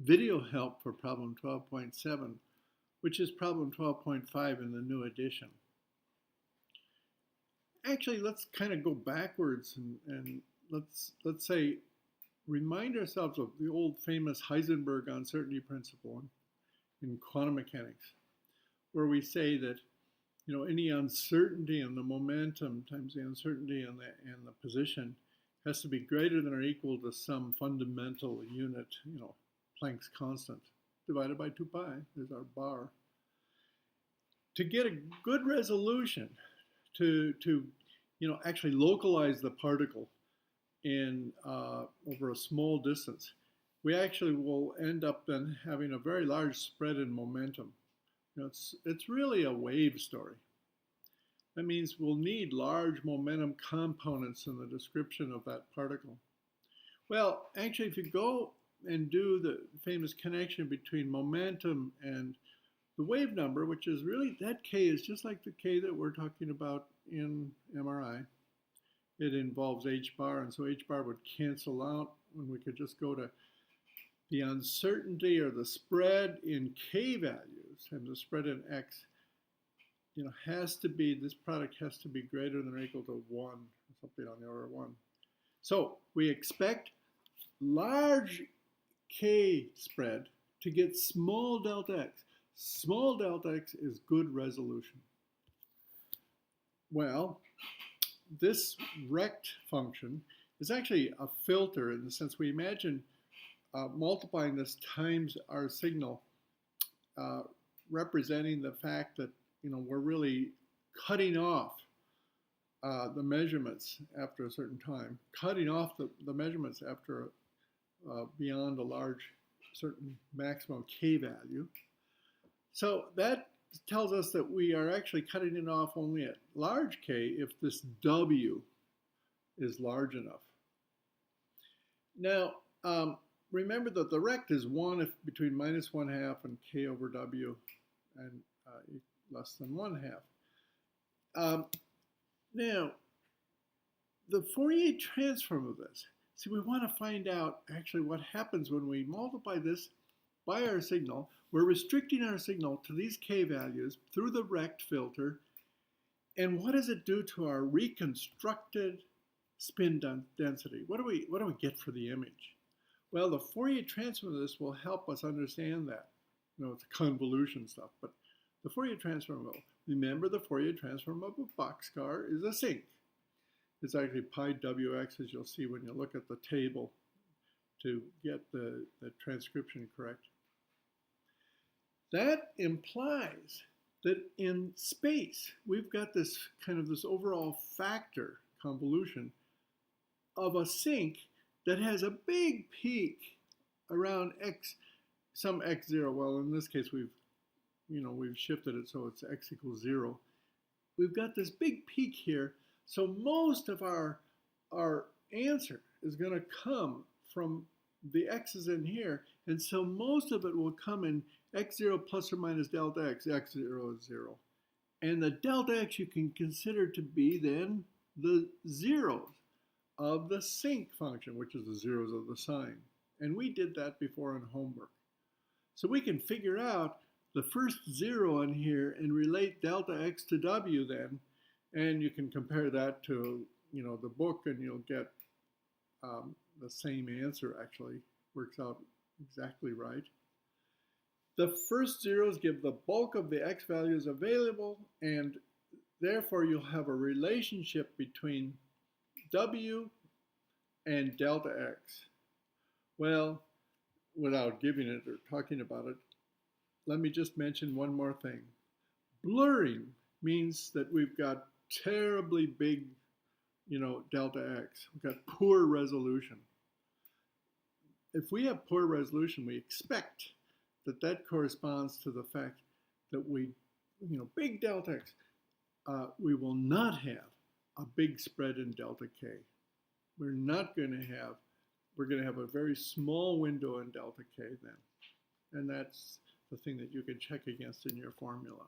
video help for problem 12.7, which is problem 12.5 in the new edition. Actually, let's kind of go backwards and let's say remind ourselves of the old famous Heisenberg uncertainty principle in quantum mechanics, where we say that any uncertainty in the momentum times the uncertainty in the position has to be greater than or equal to some fundamental unit, Planck's constant, divided by 2 pi. There's our bar. To get a good resolution, to actually localize the particle in over a small distance, we actually will end up then having a very large spread in momentum. It's really a wave story. That means we'll need large momentum components in the description of that particle. Well, actually, if you go and do the famous connection between momentum and the wave number, which is really, that k is just like the k that we're talking about in MRI. It involves h bar, and so h bar would cancel out, and we could just go to the uncertainty or the spread in k values, and the spread in x, has to be, this product has to be greater than or equal to 1, or something on the order of 1. So we expect large k spread to get small delta x. Small delta x is good resolution. Well, this rect function is actually a filter in the sense we imagine multiplying this times our signal, representing the fact that we're really cutting off the measurements after a certain time, cutting off the measurements after beyond a large certain maximum k value. So that tells us that we are actually cutting it off only at large k if this w is large enough. Now, remember that the rect is 1 if between -1/2 and k over w and less than 1/2. Now, the Fourier transform of this, see, we want to find out actually what happens when we multiply this by our signal. We're restricting our signal to these k values through the rect filter. And what does it do to our reconstructed spin density? What do we get for the image? Well, the Fourier transform of this will help us understand that. It's convolution stuff, but the Fourier transform will. Remember, the Fourier transform of a boxcar is a sinc. It's actually pi wx, as you'll see when you look at the table to get the transcription correct. That implies that in space, we've got this kind of this overall factor convolution of a sinc that has a big peak around x, some x0. Well, in this case, we've shifted it so it's x equals 0. We've got this big peak here, so most of our answer is going to come from the x's in here, and so most of it will come in x0 plus or minus delta x. x0 is 0. And the delta x you can consider to be then the zeros of the sinc function, which is the zeros of the sine. And we did that before in homework. So we can figure out the first 0 in here and relate delta x to w then, and you can compare that to the book, and you'll get the same answer. Actually works out exactly right. The first zeros give the bulk of the x values available, and therefore you'll have a relationship between w and delta x. Well, without giving it or talking about it, let me just mention one more thing. Blurring means that we've got terribly big, delta x. We've got poor resolution. If we have poor resolution, we expect that corresponds to the fact that we, big delta x, we will not have a big spread in delta k. We're going to have a very small window in delta k then. And that's the thing that you can check against in your formula.